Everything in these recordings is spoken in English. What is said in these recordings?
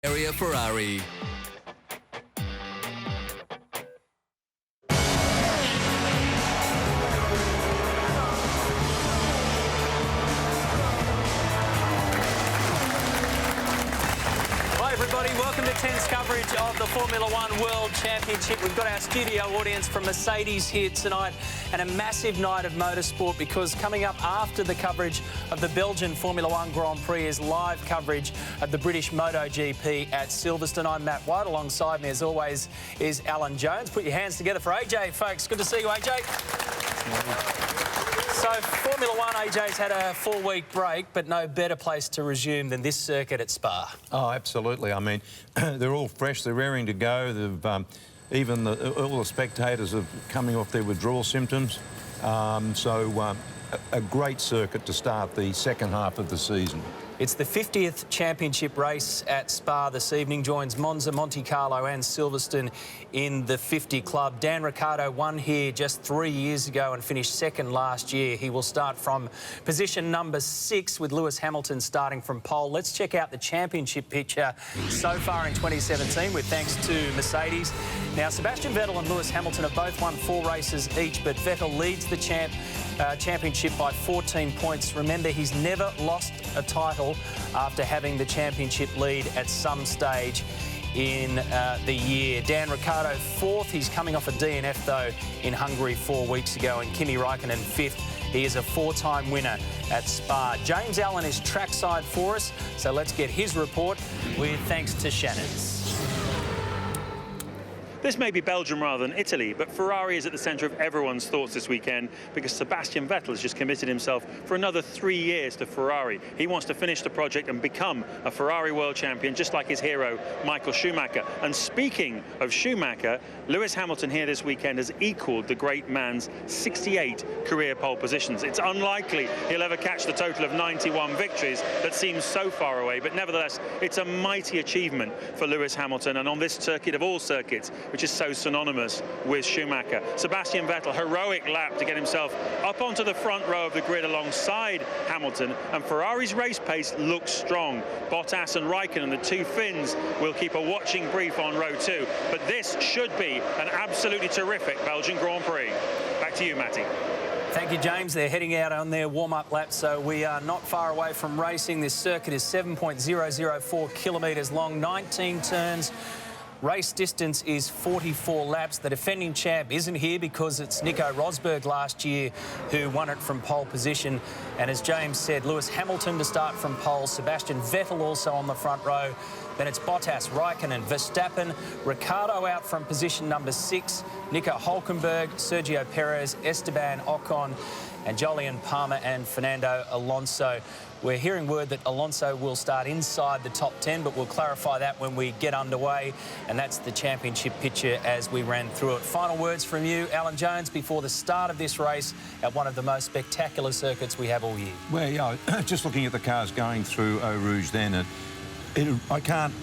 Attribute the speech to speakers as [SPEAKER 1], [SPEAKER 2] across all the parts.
[SPEAKER 1] Area Ferrari.
[SPEAKER 2] Hi everybody, welcome to 10's coverage of the Formula One World Championship. We've got our studio audience from Mercedes here tonight and a massive night of motorsport, because coming up after the coverage of the Belgian Formula One Grand Prix is live coverage of the British MotoGP at Silverstone. I'm Matt White. Alongside me as always is Alan Jones. Put your hands together for AJ, folks. Good to see you, AJ. So, Formula One, AJ's had a 4-week break, but no better place to resume than this circuit at Spa.
[SPEAKER 3] Oh, absolutely. I mean, they're all fresh. They're raring to go. They've, all the spectators are coming off their withdrawal symptoms. A great circuit to start the second half of the season.
[SPEAKER 2] It's the 50th championship race at Spa this evening. Joins Monza, Monte Carlo and Silverstone in the 50 club. Dan Ricciardo won here just 3 years ago and finished second last year. He will start from position number 6 with Lewis Hamilton starting from pole. Let's check out the championship picture so far in 2017 with thanks to Mercedes. Now, Sebastian Vettel and Lewis Hamilton have both won 4 races each, but Vettel leads the championship by 14 points. Remember, he's never lost a title after having the championship lead at some stage in the year. Dan Ricciardo 4th. He's coming off a DNF, though, in Hungary 4 weeks ago. And Kimi Räikkönen 5th. He is a 4-time winner at Spa. James Allen is trackside for us, so let's get his report with thanks to Shannon's.
[SPEAKER 4] This may be Belgium rather than Italy, but Ferrari is at the centre of everyone's thoughts this weekend because Sebastian Vettel has just committed himself for another 3 years to Ferrari. He wants to finish the project and become a Ferrari world champion, just like his hero, Michael Schumacher. And speaking of Schumacher, Lewis Hamilton here this weekend has equalled the great man's 68 career pole positions. It's unlikely he'll ever catch the total of 91 victories that seems so far away, but nevertheless, it's a mighty achievement for Lewis Hamilton, and on this circuit of all circuits, which is so synonymous with Schumacher. Sebastian Vettel, heroic lap to get himself up onto the front row of the grid alongside Hamilton, and Ferrari's race pace looks strong. Bottas and Räikkönen, the 2 Finns, will keep a watching brief on row 2, but this should be an absolutely terrific Belgian Grand Prix. Back to you, Matty.
[SPEAKER 2] Thank you, James. They're heading out on their warm-up lap, so we are not far away from racing. This circuit is 7.004 kilometres long, 19 turns. Race distance is 44 laps. The defending champ isn't here because it's Nico Rosberg last year who won it from pole position. And as James said, Lewis Hamilton to start from pole, Sebastian Vettel also on the front row. Then it's Bottas, Räikkönen, Verstappen, Ricciardo out from position number 6, Nico Hülkenberg, Sergio Perez, Esteban Ocon, and Jolyon Palmer and Fernando Alonso. We're hearing word that Alonso will start inside the top 10, but we'll clarify that when we get underway. And that's the championship picture as we ran through it. Final words from you, Alan Jones, before the start of this race at one of the most spectacular circuits we have all year.
[SPEAKER 3] Well, yeah, just looking at the cars going through Eau Rouge then, I can't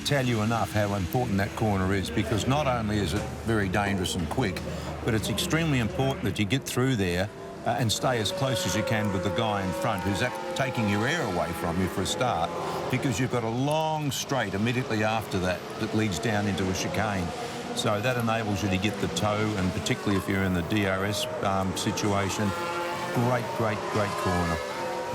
[SPEAKER 3] tell you enough how important that corner is, because not only is it very dangerous and quick, but it's extremely important that you get through there and stay as close as you can with the guy in front who's taking your air away from you for a start, because you've got a long straight immediately after that that leads down into a chicane. So that enables you to get the toe, and particularly if you're in the DRS situation, great corner.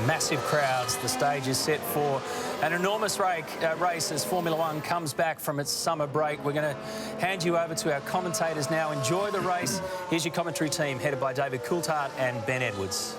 [SPEAKER 2] Massive crowds. The stage is set for an enormous race as Formula One comes back from its summer break. We're going to hand you over to our commentators now. Enjoy the race. Here's your commentary team, headed by David Coulthard and Ben Edwards.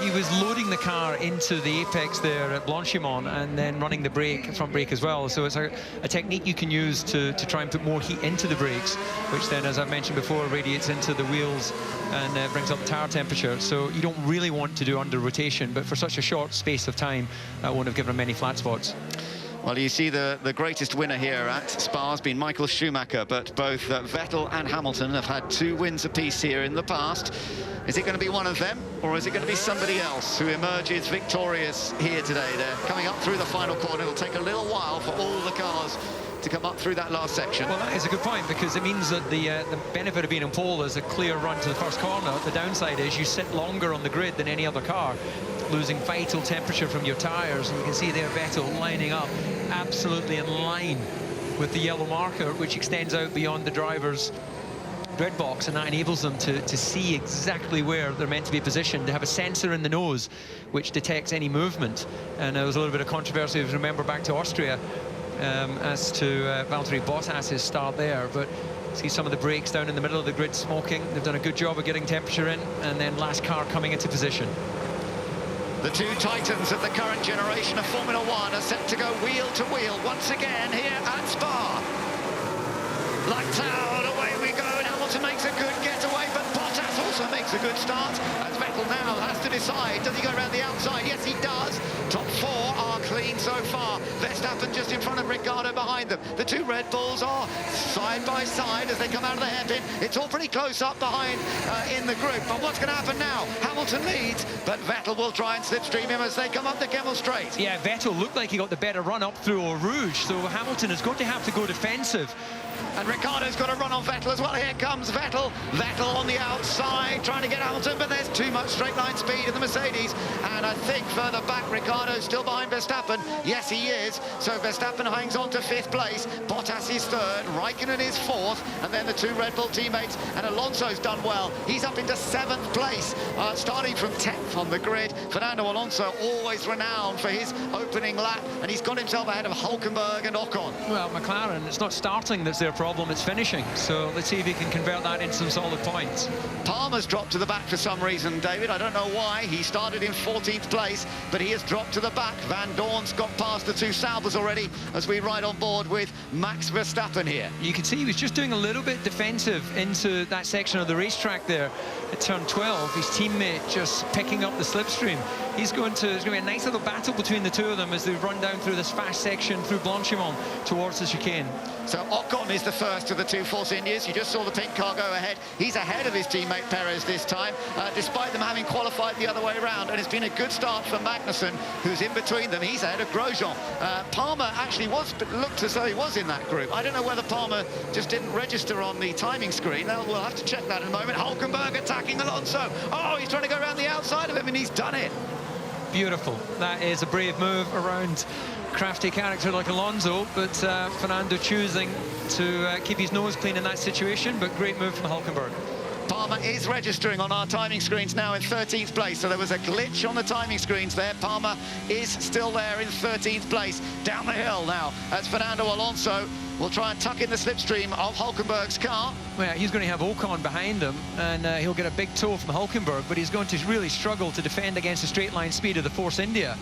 [SPEAKER 5] He was loading the car into the apex there at Blanchimont and then running the front brake as well. So it's a technique you can use to try and put more heat into the brakes, which then, as I mentioned before, radiates into the wheels and brings up the tire temperature. So you don't really want to do under rotation, but for such a short space of time, that won't have given him many flat spots.
[SPEAKER 1] Well, you see the greatest winner here at Spa has been Michael Schumacher, but both Vettel and Hamilton have had 2 wins apiece here in the past. Is it going to be one of them, or is it going to be somebody else who emerges victorious here today? They're coming up through the final corner. It'll take a little while for all the cars to come up through that last section.
[SPEAKER 5] Well, that is a good point, because it means that the benefit of being in pole is a clear run to the first corner. The downside is you sit longer on the grid than any other car, losing vital temperature from your tyres. And you can see there Vettel lining up absolutely in line with the yellow marker, which extends out beyond the driver's grid box, and that enables them to see exactly where they're meant to be positioned. They have a sensor in the nose which detects any movement. And there was a little bit of controversy, if you remember, back to Austria, as to Valtteri Bottas's start there. But see some of the brakes down in the middle of the grid smoking. They've done a good job of getting temperature in, and then last car coming into position.
[SPEAKER 1] The 2 titans of the current generation of Formula One are set to go wheel to wheel once again here at Spa. Lights out, away we go, and Hamilton makes a good getaway, but Bottas also makes a good start, as Vettel now has to decide, does he go around the outside? Yes, he does. Top 4 are clean so far. Verstappen just in front of Ricciardo behind them. The 2 Red Bulls are side by side as they come out of the hairpin. It's all pretty close up behind in the group, but what's going to happen now? Hamilton leads, but Vettel will try and slipstream him as they come up the Kemmel Straight.
[SPEAKER 5] Yeah, Vettel looked like he got the better run up through Eau Rouge, so Hamilton is going to have to go defensive.
[SPEAKER 1] And Ricciardo's got to run on Vettel as well. Here comes Vettel. Vettel on the outside, trying to get Hamilton, but there's too much straight line speed in the Mercedes. And I think further back, Ricciardo's still behind Verstappen. Yes, he is. So Verstappen hangs on to 5th place. Bottas is 3rd. Raikkonen is 4th. And then the 2 Red Bull teammates. And Alonso's done well. He's up into 7th place, starting from 10th on the grid. Fernando Alonso, always renowned for his opening lap. And he's got himself ahead of Hulkenberg and Ocon.
[SPEAKER 5] Well, McLaren, it's not starting that's their problem, it's finishing. So let's see if he can convert that into some solid points.
[SPEAKER 1] Palmer's dropped to the back for some reason, David. I don't know why. He started in 14th place, but he has dropped to the back. Van Dorn's got past the 2 Saubers already as we ride on board with Max Verstappen here.
[SPEAKER 5] You can see he was just doing a little bit defensive into that section of the racetrack there at turn 12. His teammate just picking up the slipstream. It's going to be a nice little battle between the 2 of them as they run down through this fast section through Blanchimont towards the chicane.
[SPEAKER 1] So Ocon is the first of the 2 Force Indias. You just saw the pink car go ahead. He's ahead of his teammate Perez this time, despite them having qualified the other way around. And it's been a good start for Magnussen, who's in between them. He's ahead of Grosjean. Palmer actually looked as though he was in that group. I don't know whether Palmer just didn't register on the timing screen. We'll have to check that in a moment. Hulkenberg attacking Alonso. Oh, he's trying to go around the outside of him, and he's done it.
[SPEAKER 5] Beautiful. That is a brave move around crafty character like Alonso, but Fernando choosing to keep his nose clean in that situation, but great move from Hulkenberg.
[SPEAKER 1] Palmer is registering on our timing screens now in 13th place, so there was a glitch on the timing screens there. Palmer is still there in 13th place. Down the hill now as Fernando Alonso will try and tuck in the slipstream of Hulkenberg's car.
[SPEAKER 5] Well, he's going to have Ocon behind him, and he'll get a big tow from Hulkenberg, but he's going to really struggle to defend against the straight line speed of the Force India.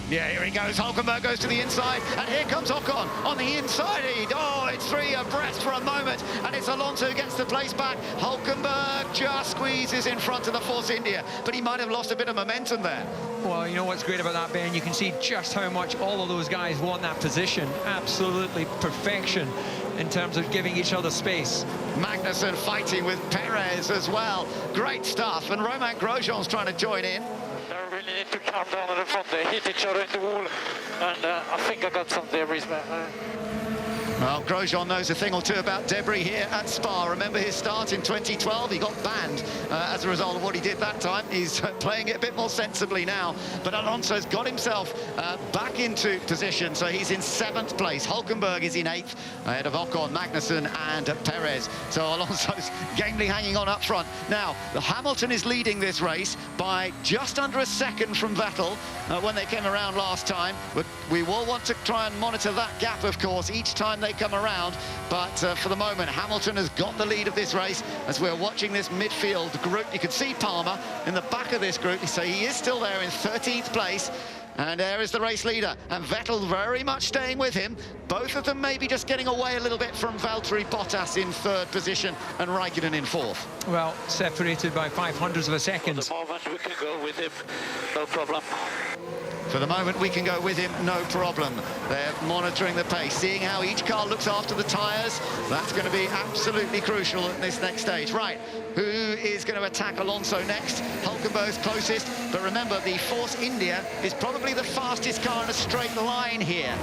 [SPEAKER 1] Yeah, here he goes. Hulkenberg goes to the inside, and here comes Ocon on the inside. Oh, it's 3 abreast for a moment, and it's Alonso who gets the place back. Hulkenberg just squeezes in front of the Force India, but he might have lost a bit of momentum there.
[SPEAKER 5] Well, you know what's great about that, Ben? You can see just how much all of those guys want that position. Absolutely perfection in terms of giving each other space.
[SPEAKER 1] Magnussen fighting with Perez as well. Great stuff, and Romain Grosjean's trying to join in.
[SPEAKER 6] They really need to calm down in the front. They hit each other in the wall, and I think I got some debris.
[SPEAKER 1] Well, Grosjean knows a thing or two about debris here at Spa. Remember his start in 2012? He got banned as a result of what he did that time. He's playing it a bit more sensibly now. But Alonso's got himself back into position, so he's in 7th place. Hulkenberg is in 8th, ahead of Ocon, Magnussen and Perez. So Alonso's gamely hanging on up front. Now, Hamilton is leading this race by just under a second from Vettel when they came around last time. But we will want to try and monitor that gap, of course, each time they come around, but for the moment Hamilton has got the lead of this race as we're watching this midfield group. You can see Palmer in the back of this group, so he is still there in 13th place, and there is the race leader, and Vettel very much staying with him. Both of them maybe just getting away a little bit from Valtteri Bottas in 3rd position and Raikkonen in 4th.
[SPEAKER 5] Well, separated by 0.05 of a second.
[SPEAKER 6] For the moment we can go with him, no problem.
[SPEAKER 1] For the moment, we can go with him, no problem. They're monitoring the pace, seeing how each car looks after the tyres. That's going to be absolutely crucial at this next stage. Right, who is going to attack Alonso next? Hulkenberg's closest, but remember, the Force India is probably the fastest car in a straight line here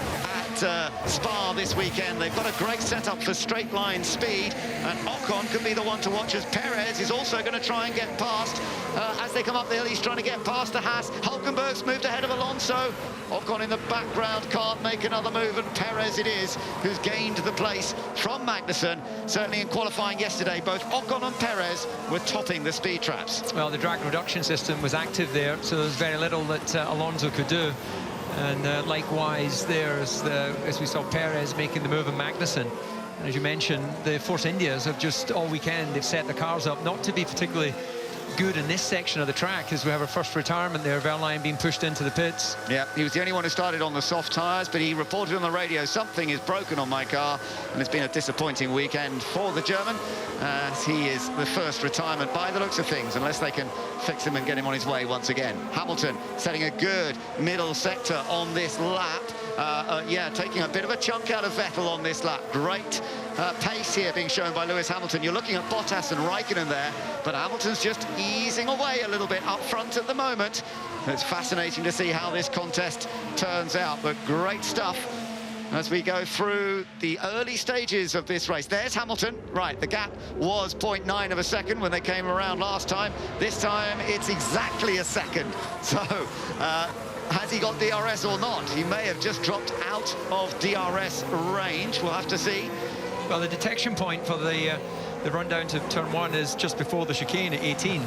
[SPEAKER 1] at Spa this weekend. They've got a great setup for straight line speed, and Ocon could be the one to watch, as Perez is also going to try and get past. As they come up the hill, he's trying to get past the Haas. Hulkenberg's moved ahead of Alonso. Ocon in the background can't make another move, and Perez it is who's gained the place from Magnussen. Certainly in qualifying yesterday, both Ocon and Perez were topping the speed traps.
[SPEAKER 5] Well, the drag reduction system was active there, so there's very little that Alonso could do. And likewise there, as we saw Perez making the move of Magnussen. And as you mentioned, the Force Indias have just all weekend, they've set the cars up not to be particularly good in this section of the track, as we have our first retirement there, Verlaine being pushed into the pits.
[SPEAKER 1] Yeah, he was the only one who started on the soft tyres, but he reported on the radio, something is broken on my car, and it's been a disappointing weekend for the German, as he is the first retirement by the looks of things, unless they can fix him and get him on his way once again. Hamilton setting a good middle sector on this lap. Yeah, taking a bit of a chunk out of Vettel on this lap. Great pace here being shown by Lewis Hamilton. You're looking at Bottas and Raikkonen there, but Hamilton's just easing away a little bit up front at the moment. It's fascinating to see how this contest turns out, but great stuff as we go through the early stages of this race. There's Hamilton. Right, the gap was 0.9 of a second when they came around last time. This time it's exactly a second. So has he got DRS or not? He may have just dropped out of DRS range. We'll have to see.
[SPEAKER 5] Well, the detection point for the run down to turn 1 is just before the chicane at 18,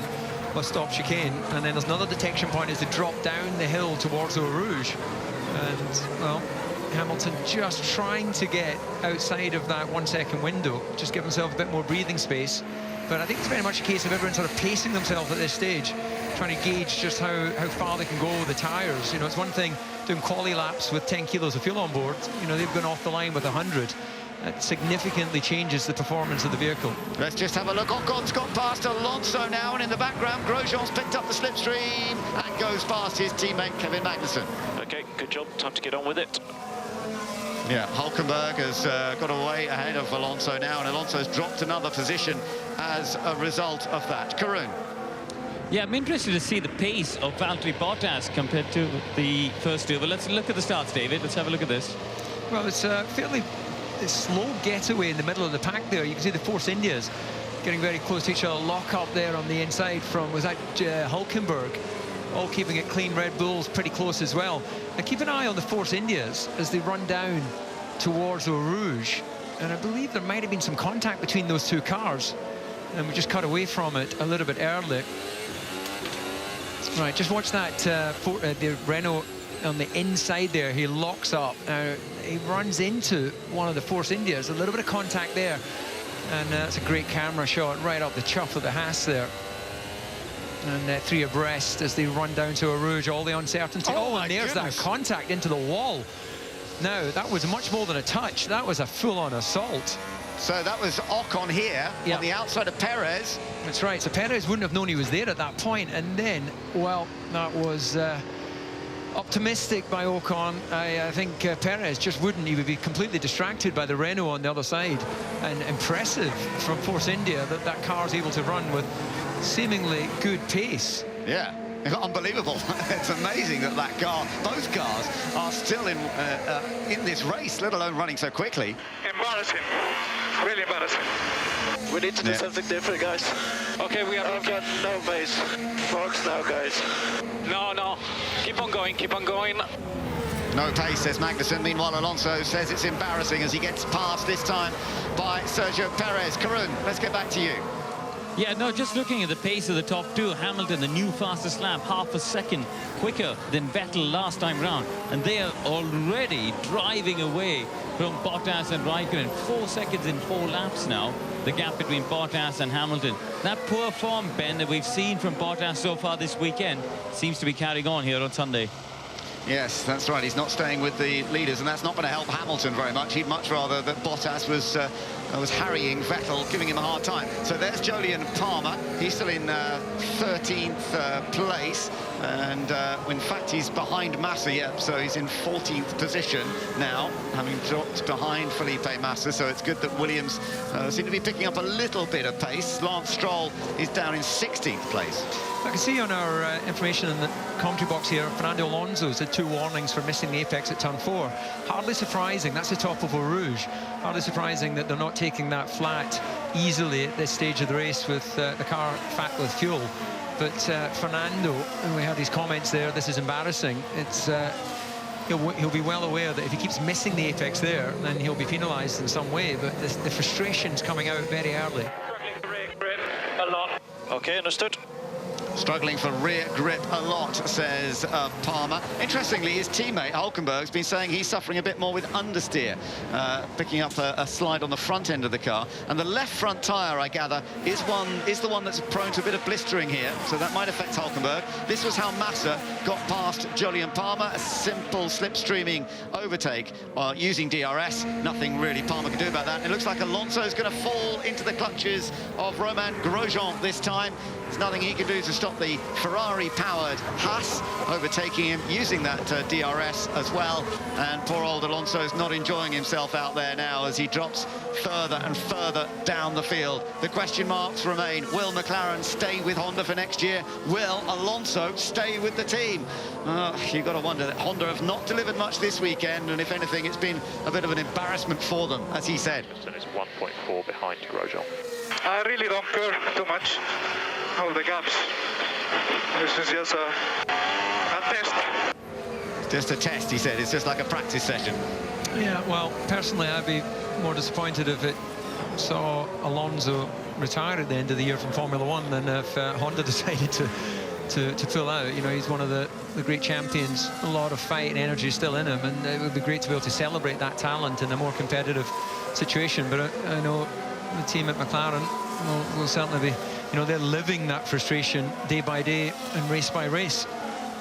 [SPEAKER 5] must stop chicane, and then there's another detection point is to drop down the hill towards Eau Rouge. And well, Hamilton just trying to get outside of that 1 second window, just give himself a bit more breathing space. But I think it's very much a case of everyone sort of pacing themselves at this stage, trying to gauge just how far they can go with the tyres. You know, it's one thing doing quali laps with 10 kilos of fuel on board. You know, they've gone off the line with 100. That significantly changes the performance of the vehicle.
[SPEAKER 1] Let's just have a look. Ocon's got past Alonso now, and in the background, Grosjean's picked up the slipstream and goes past his teammate Kevin Magnussen.
[SPEAKER 7] Okay, good job. Time to get on with it.
[SPEAKER 1] Yeah, Hulkenberg has got away ahead of Alonso now, and Alonso's dropped another position as a result of that. Karun.
[SPEAKER 8] Yeah, I'm interested to see the pace of Valtteri Bottas compared to the first two. But let's look at the starts, David. Let's have a look at this.
[SPEAKER 5] Well, it's a fairly slow getaway in the middle of the pack there. You can see the Force Indias getting very close to each other. Lock up there on the inside from, was that Hulkenberg? All keeping it clean. Red Bull's pretty close as well. Now keep an eye on the Force Indias as they run down towards Eau Rouge. And I believe there might have been some contact between those two cars. And we just cut away from it a little bit early. Right, just watch that, the Renault on the inside there. He locks up. He runs into one of the Force Indias. A little bit of contact there. And that's a great camera shot right up the chuff of the Haas there. And 3 abreast as they run down to Eau Rouge, all the uncertainty. Oh, and there's that contact into the wall. Now, that was much more than a touch. That was a full-on assault.
[SPEAKER 1] So that was Ocon here on the outside of Perez.
[SPEAKER 5] That's right. So Perez wouldn't have known he was there at that point. And then, well, that was optimistic by Ocon. I think Perez just wouldn't. He would be completely distracted by the Renault on the other side. And impressive from Force India that that car is able to run with seemingly good pace.
[SPEAKER 1] Yeah, unbelievable. It's amazing that that car, both cars, are still in this race, let alone running so quickly.
[SPEAKER 6] Embarrassing. Really embarrassing.
[SPEAKER 7] We need to do something different, guys.
[SPEAKER 6] Okay, I've got no base.
[SPEAKER 7] Marks now, guys.
[SPEAKER 6] No. Keep on going, keep on going.
[SPEAKER 1] No pace, says Magnussen. Meanwhile, Alonso says it's embarrassing as he gets passed this time by Sergio Perez. Karun, let's get back to you.
[SPEAKER 8] Yeah, no, just looking at the pace of the top two, Hamilton, the new fastest lap, half a second quicker than Vettel last time round. And they are already driving away from Bottas and Raikkonen. 4 seconds in 4 laps now, the gap between Bottas and Hamilton. That poor form, Ben, that we've seen from Bottas so far this weekend seems to be carrying on here on Sunday.
[SPEAKER 1] Yes, that's right. He's not staying with the leaders, and that's not going to help Hamilton very much. He'd much rather that Bottas was was harrying Vettel, giving him a hard time. So there's Jolyon Palmer. He's still in 13th place, and in fact he's behind Massa, so he's in 14th position now, having dropped behind Felipe Massa. So it's good that Williams seem to be picking up a little bit of pace. Lance Stroll is down in 16th place.
[SPEAKER 5] I can see on our information in the commentary box here, Fernando Alonso's had 2 warnings for missing the apex at turn 4. Hardly surprising, that's the top of Eau Rouge. Hardly surprising that they're not taking that flat easily at this stage of the race with the car fat with fuel. But Fernando, and we had these comments there, this is embarrassing. It's he'll be well aware that if he keeps missing the apex there, then he'll be penalised in some way. But the frustration's coming out very early.
[SPEAKER 7] Okay, understood.
[SPEAKER 1] Struggling for rear grip a lot, says Palmer. Interestingly, his teammate Hulkenberg's been saying he's suffering a bit more with understeer, picking up a slide on the front end of the car. And the left front tyre, I gather, is the one that's prone to a bit of blistering here, so that might affect Hulkenberg. This was how Massa got past Jolyon Palmer, a simple slipstreaming overtake using DRS. Nothing really Palmer can do about that. It looks like Alonso's going to fall into the clutches of Romain Grosjean this time. There's nothing he can do to stop the Ferrari-powered Haas overtaking him, using that DRS as well. And poor old Alonso's not enjoying himself out there now as he drops further and further down the field. The question marks remain. Will McLaren stay with Honda for next year? Will Alonso stay with the team? You've got to wonder that Honda have not delivered much this weekend, and if anything, it's been a bit of an embarrassment for them, as he said.
[SPEAKER 7] It's 1.4 behind Grosjean.
[SPEAKER 6] I really don't care too much all the gaps. This is just a test.
[SPEAKER 1] It's just a test, he said. It's just like a practice session.
[SPEAKER 5] Yeah, well, personally, I'd be more disappointed if it saw Alonso retire at the end of the year from Formula One than if Honda decided to pull out. You know, he's one of the great champions. A lot of fight and energy still in him, and it would be great to be able to celebrate that talent in a more competitive situation. But I know the team at McLaren will certainly be, you know, they're living that frustration day by day and race by race.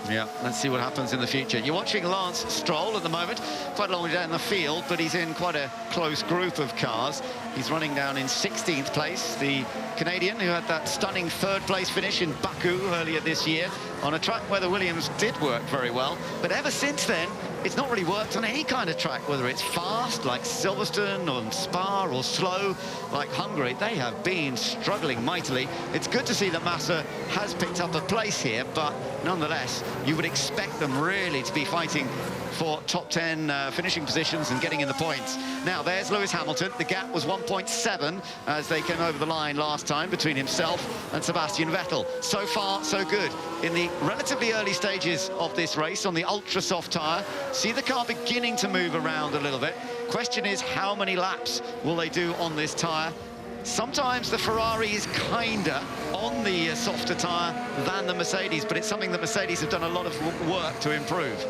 [SPEAKER 1] Yeah, let's see what happens in the future. You're watching Lance Stroll at the moment, quite a long way down the field, but he's in quite a close group of cars. He's running down in 16th place, the Canadian who had that stunning 3rd place finish in Baku earlier this year on a track where the Williams did work very well. But ever since then, it's not really worked on any kind of track, whether it's fast like Silverstone or Spa or slow like Hungary. They have been struggling mightily. It's good to see that Massa has picked up a place here, but nonetheless, you would expect them really to be fighting for top 10 finishing positions and getting in the points. Now, there's Lewis Hamilton. The gap was 1.7 as they came over the line last time between himself and Sebastian Vettel. So far, so good. In the relatively early stages of this race on the ultra-soft tyre, see the car beginning to move around a little bit. Question is, how many laps will they do on this tyre? Sometimes the Ferrari is kinder on the softer tyre than the Mercedes, but it's something that Mercedes have done a lot of work to improve.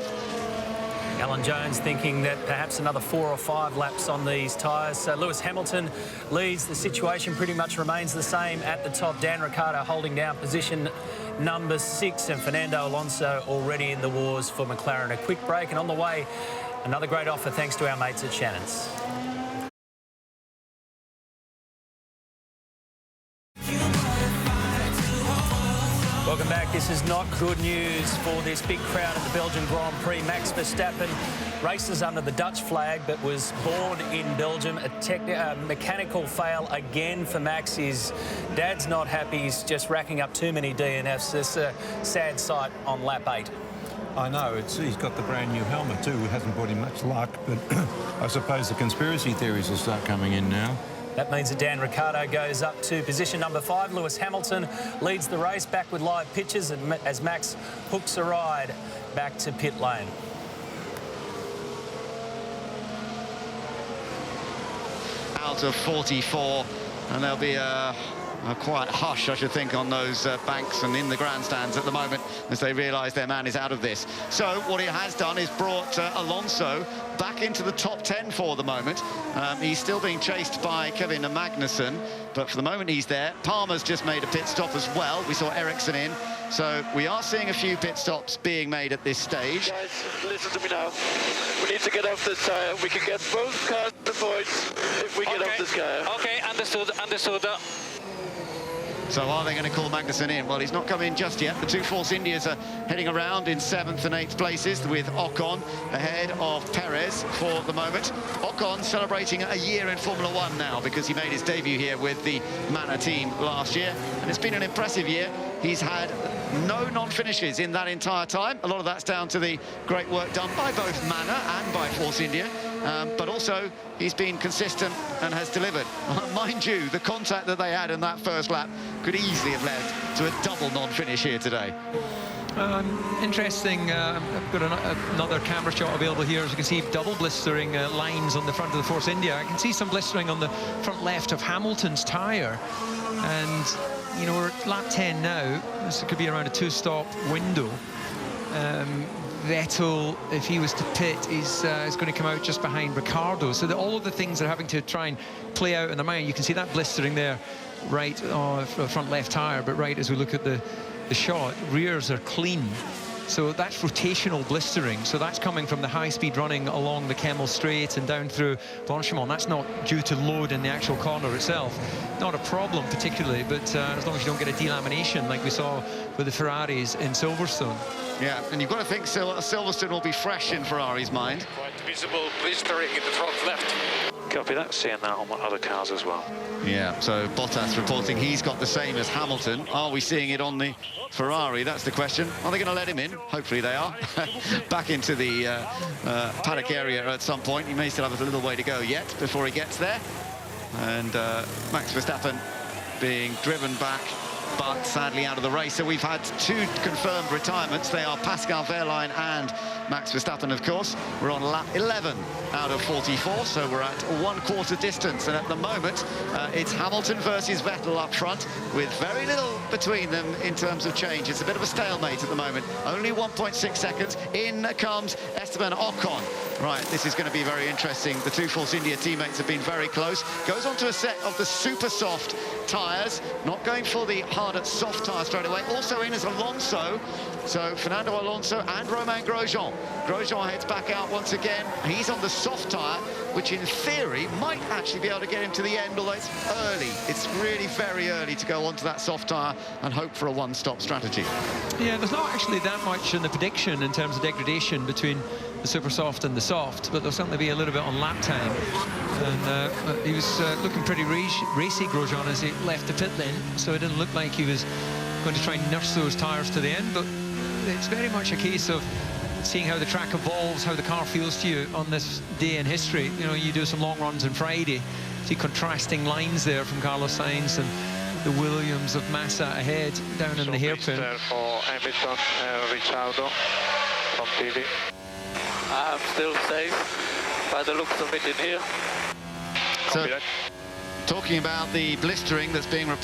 [SPEAKER 2] Alan Jones thinking that perhaps another 4 or 5 laps on these tyres. So Lewis Hamilton leads. The situation pretty much remains the same at the top. Dan Ricciardo holding down position number 6, and Fernando Alonso already in the wars for McLaren. A quick break, and on the way, another great offer thanks to our mates at Shannon's. Welcome back. This is not good news for this big crowd at the Belgian Grand Prix. Max Verstappen races under the Dutch flag but was born in Belgium. A mechanical fail again for Max. His dad's not happy. He's just racking up too many DNFs. It's a sad sight on lap 8.
[SPEAKER 3] I know, he's got the brand new helmet too. It hasn't brought him much luck, but I suppose the conspiracy theories will start coming in now.
[SPEAKER 2] That means that Dan Ricciardo goes up to position number 5. Lewis Hamilton leads the race back with live pictures as Max hooks a ride back to pit lane.
[SPEAKER 1] Out of 44, and there'll be a quiet hush, I should think, on those banks and in the grandstands at the moment as they realise their man is out of this. So what he has done is brought Alonso back into the top 10 for the moment. He's still being chased by Kevin Magnussen, but for the moment he's there. Palmer's just made a pit stop as well. We saw Ericsson in. So we are seeing a few pit stops being made at this stage.
[SPEAKER 9] Guys, listen to me now. We need to get off this tyre. We can get both cars the points if we get off this tyre.
[SPEAKER 8] Okay, understood.
[SPEAKER 1] So are they going to call Magnussen in? Well, he's not come in just yet. The two Force Indias are heading around in 7th and 8th places, with Ocon ahead of Perez for the moment. Ocon celebrating a year in Formula One now, because he made his debut here with the Manor team last year, and it's been an impressive year. He's had no non-finishes in that entire time. A lot of that's down to the great work done by both Manor and by Force India. But also, he's been consistent and has delivered. Mind you, the contact that they had in that first lap could easily have led to a double non-finish here today.
[SPEAKER 5] Interesting. I've got another camera shot available here. As you can see, double blistering lines on the front of the Force India. I can see some blistering on the front left of Hamilton's tyre. And, you know, we're at lap 10 now. This could be around a 2-stop window. Vettel, if he was to pit, is going to come out just behind Ricciardo. So all of the things they're having to try and play out in their mind. You can see that blistering there, right, front left tyre, but right as we look at the shot, rears are clean. So that's rotational blistering. So that's coming from the high-speed running along the Kemmel Straight and down through Blanchimont. That's not due to load in the actual corner itself. Not a problem particularly, but as long as you don't get a delamination like we saw with the Ferraris in Silverstone.
[SPEAKER 1] Yeah, and you've got to think Silverstone will be fresh in Ferrari's mind.
[SPEAKER 9] Quite visible blistering in the front left.
[SPEAKER 7] Copy that, seeing that on other cars as well.
[SPEAKER 1] Yeah, so Bottas reporting he's got the same as Hamilton. Are we seeing it on the Ferrari? That's the question. Are they going to let him in? Hopefully they are. Back into the paddock area at some point. He may still have a little way to go yet before he gets there. And Max Verstappen being driven back, but sadly out of the race. So we've had two confirmed retirements. They are Pascal Wehrlein and Max Verstappen, of course. We're on lap 11 out of 44, so we're at 1/4 distance. And at the moment, it's Hamilton versus Vettel up front, with very little between them in terms of change. It's a bit of a stalemate at the moment. Only 1.6 seconds. In comes Esteban Ocon. Right, this is going to be very interesting. The two Force India teammates have been very close. Goes on to a set of the super soft tyres, not going for the harder soft tyre straight away. Also in is Alonso. So Fernando Alonso and Romain Grosjean. Grosjean heads back out once again. He's on the soft tyre, which in theory might actually be able to get him to the end, although it's early. It's really very early to go onto that soft tyre and hope for a one-stop strategy.
[SPEAKER 5] Yeah, there's not actually that much in the prediction in terms of degradation between the super soft and the soft, but there'll certainly be a little bit on lap time. And he was looking pretty racy, Grosjean, as he left the pit lane, so it didn't look like he was going to try and nurse those tyres to the end. But it's very much a case of seeing how the track evolves, how the car feels to you on this day in history. You know, you do some long runs on Friday, see contrasting lines there from Carlos Sainz and the Williams of Massa ahead down in the hairpin.
[SPEAKER 7] For Hamilton and Ricciardo from TV.
[SPEAKER 9] I'm still safe by the looks of it in here.
[SPEAKER 1] So, talking about the blistering that's being reported